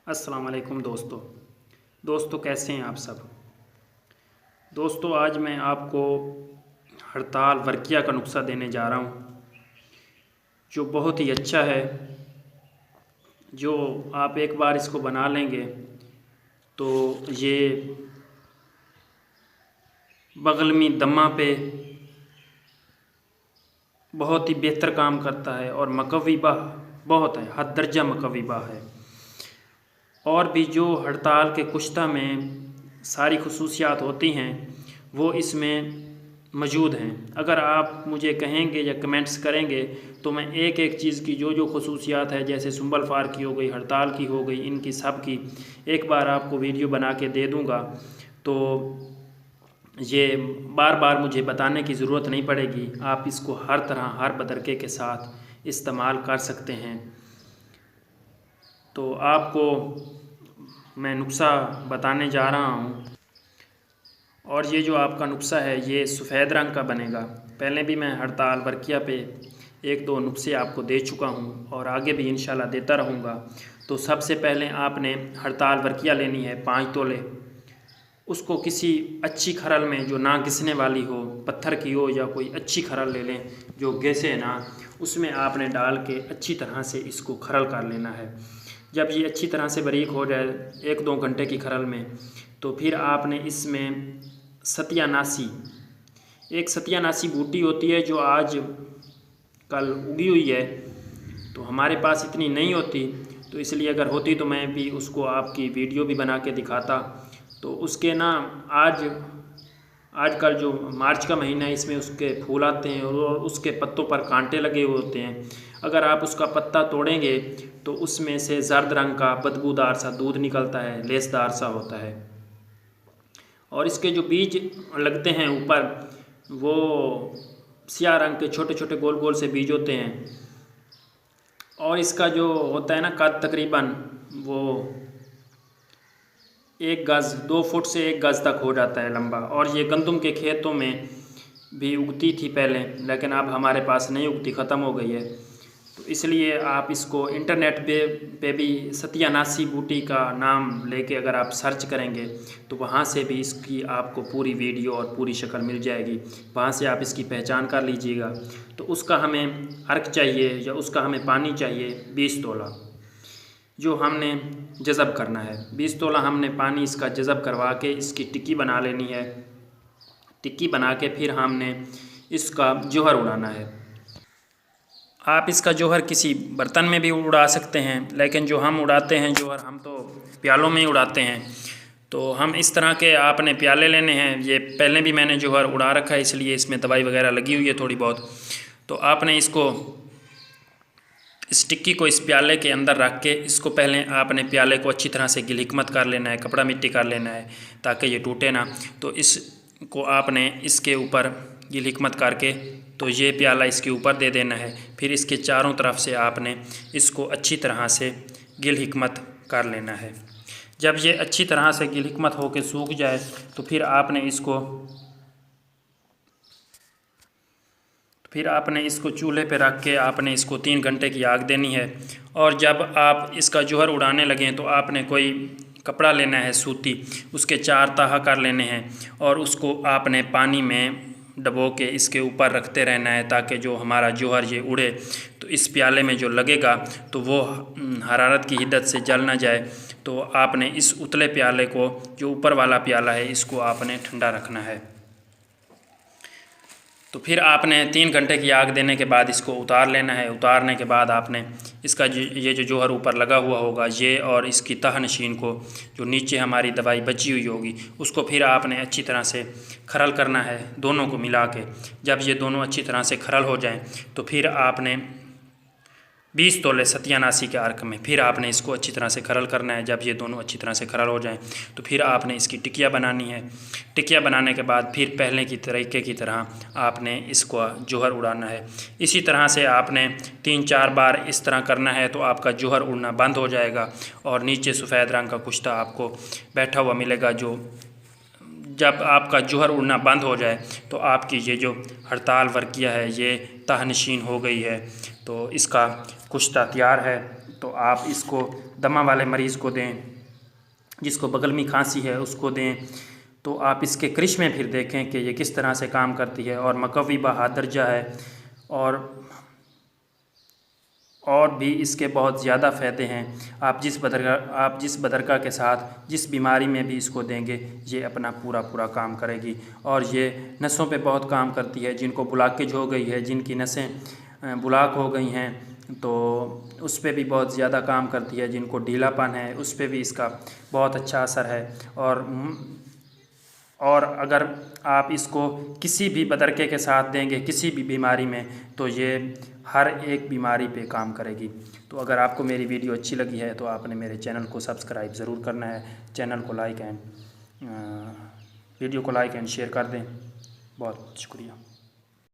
अस्सलाम वालेकुम दोस्तों कैसे हैं आप सब। दोस्तों आज मैं आपको हड़ताल वर्किया का नुस्खा देने जा रहा हूं जो बहुत ही अच्छा है। जो आप एक बार इसको बना लेंगे तो ये बगलमी दमा पे बहुत ही बेहतर काम करता है और मकवीबा बहुत है, हद दर्जा मकवीबा है। और भी जो हड़ताल के कुश्ता में सारी खसूसियात होती हैं वो इसमें मौजूद हैं। अगर आप मुझे कहेंगे या कमेंट्स करेंगे तो मैं एक एक चीज़ की जो खसूसियात है, जैसे सुंबल फार की हो गई, हड़ताल की हो गई, इनकी सब की एक बार आपको वीडियो बना के दे दूँगा। तो ये बार बार मुझे बताने की ज़रूरत नहीं पड़ेगी। आप इसको हर तरह हर बदरके के साथ इस्तेमाल कर सकते हैं। तो आपको मैं नुस्खा बताने जा रहा हूँ और ये जो आपका नुस्खा है ये सफ़ेद रंग का बनेगा। पहले भी मैं हड़ताल वर्किया पे एक दो नुस्खे आपको दे चुका हूँ और आगे भी इंशाल्लाह देता रहूँगा। तो सबसे पहले आपने हड़ताल वर्किया लेनी है 5 तोले। उसको किसी अच्छी खरल में जो ना घिसने वाली हो, पत्थर की हो या कोई अच्छी खरल ले लें जो घिसे ना, उसमें आपने डाल के अच्छी तरह से इसको खरल कर लेना है। जब ये अच्छी तरह से बारीक हो जाए 1-2 घंटे की खरल में, तो फिर आपने इसमें सत्यानाशी, एक सत्यानाशी बूटी होती है जो आज कल उगी हुई है, तो हमारे पास इतनी नहीं होती, तो इसलिए अगर होती तो मैं भी उसको आपकी वीडियो भी बना के दिखाता। तो उसके ना आजकल जो मार्च का महीना है इसमें उसके फूल आते हैं और उसके पत्तों पर कांटे लगे हुए होते हैं। अगर आप उसका पत्ता तोड़ेंगे तो उसमें से जर्द रंग का बदबूदार सा दूध निकलता है, लेसदार सा होता है। और इसके जो बीज लगते हैं ऊपर वो सियाह रंग के छोटे छोटे गोल गोल से बीज होते हैं। और इसका जो होता है ना कद तकरीबन वो 1 गज़ 2 फुट से 1 गज़ तक हो जाता है लंबा। और ये गंदम के खेतों में भी उगती थी पहले, लेकिन अब हमारे पास नहीं उगती, ख़त्म हो गई है। तो इसलिए आप इसको इंटरनेट पे भी सत्यानाशी बूटी का नाम लेके अगर आप सर्च करेंगे तो वहाँ से भी इसकी आपको पूरी वीडियो और पूरी शक्ल मिल जाएगी। वहाँ से आप इसकी पहचान कर लीजिएगा। तो उसका हमें अर्क चाहिए या उसका हमें पानी चाहिए 20 तोला, जो हमने जज़ब करना है। 20 तोला हमने पानी इसका जज़ब करवा के इसकी टिक्की बना लेनी है। टिक्की बना के फिर हमने इसका जौहर उड़ाना है। आप इसका जौहर किसी बर्तन में भी उड़ा सकते हैं, लेकिन जो हम उड़ाते हैं जौहर, हम तो प्यालों में ही उड़ाते हैं। तो हम इस तरह के आपने प्याले लेने हैं। ये पहले भी मैंने जौहर उड़ा रखा है, इसलिए इसमें दवाई वगैरह लगी हुई है थोड़ी बहुत। तो आपने इसको इस टिक्की को इस प्याले के अंदर रख के इसको पहले आपने प्याले को अच्छी तरह से गिलहिकमत कर लेना है, कपड़ा मिट्टी कर लेना है ताकि ये टूटे ना। तो इसको आपने इसके ऊपर गिलहिकमत करके तो ये प्याला इसके ऊपर दे देना है। फिर इसके चारों तरफ से आपने इसको अच्छी तरह से गिलहिकमत कर लेना है। जब ये अच्छी तरह से गिलहिकमत होकर सूख जाए तो फिर आपने इसको चूल्हे पे रख के आपने इसको 3 घंटे की आग देनी है। और जब आप इसका जौहर उड़ाने लगें तो आपने कोई कपड़ा लेना है सूती, उसके 4 ताहा कर लेने हैं और उसको आपने पानी में डबो के इसके ऊपर रखते रहना है ताकि जो हमारा जौहर ये उड़े तो इस प्याले में जो लगेगा तो वो हरारत की हिद्दत से जल ना जाए। तो आपने इस उतले प्याले को, जो ऊपर वाला प्याला है, इसको आपने ठंडा रखना है। तो फिर आपने 3 घंटे की आग देने के बाद इसको उतार लेना है। उतारने के बाद आपने इसका ये जो जौहर ऊपर लगा हुआ होगा ये और इसकी तह नशीन को, जो नीचे हमारी दवाई बची हुई होगी, उसको फिर आपने अच्छी तरह से खरल करना है दोनों को मिला के। जब ये दोनों अच्छी तरह से खरल हो जाएं तो फिर आपने 20 तोले सत्यानाशी के अर्क में फिर आपने इसको अच्छी तरह से खरल करना है। जब ये दोनों अच्छी तरह से खरल हो जाएं तो फिर आपने इसकी टिकिया बनानी है। टिकिया बनाने के बाद फिर पहले की तरीके की तरह आपने इसको जौहर उड़ाना है। इसी तरह से आपने 3-4 बार इस तरह करना है तो आपका जौहर उड़ना बंद हो जाएगा और नीचे सफ़ेद रंग का कुश्ता आपको बैठा हुआ मिलेगा। जब आपका जौहर उड़ना बंद हो जाए तो आपकी ये जो हड़ताल वर्किया है ये तहनशीन हो गई है। तो इसका कुश्ता तैयार है। तो आप इसको दमा वाले मरीज़ को दें, जिसको बगलमी खांसी है उसको दें। तो आप इसके करिश्मे फिर देखें कि ये किस तरह से काम करती है। और मकवी बहादुरजा है और भी इसके बहुत ज़्यादा फ़ायदे हैं। आप जिस बदरका के साथ जिस बीमारी में भी इसको देंगे ये अपना पूरा काम करेगी। और ये नसों पे बहुत काम करती है। जिनको ब्लॉकेज हो गई है, जिनकी नसें ब्लॉक हो गई हैं, तो उस पर भी बहुत ज़्यादा काम करती है। जिनको ढीलापन है उस पर भी इसका बहुत अच्छा असर है। और अगर आप इसको किसी भी बदरके के साथ देंगे किसी भी बीमारी में, तो ये हर एक बीमारी पे काम करेगी। तो अगर आपको मेरी वीडियो अच्छी लगी है तो आपने मेरे चैनल को सब्सक्राइब ज़रूर करना है। चैनल को वीडियो को लाइक एंड शेयर कर दें। बहुत शुक्रिया।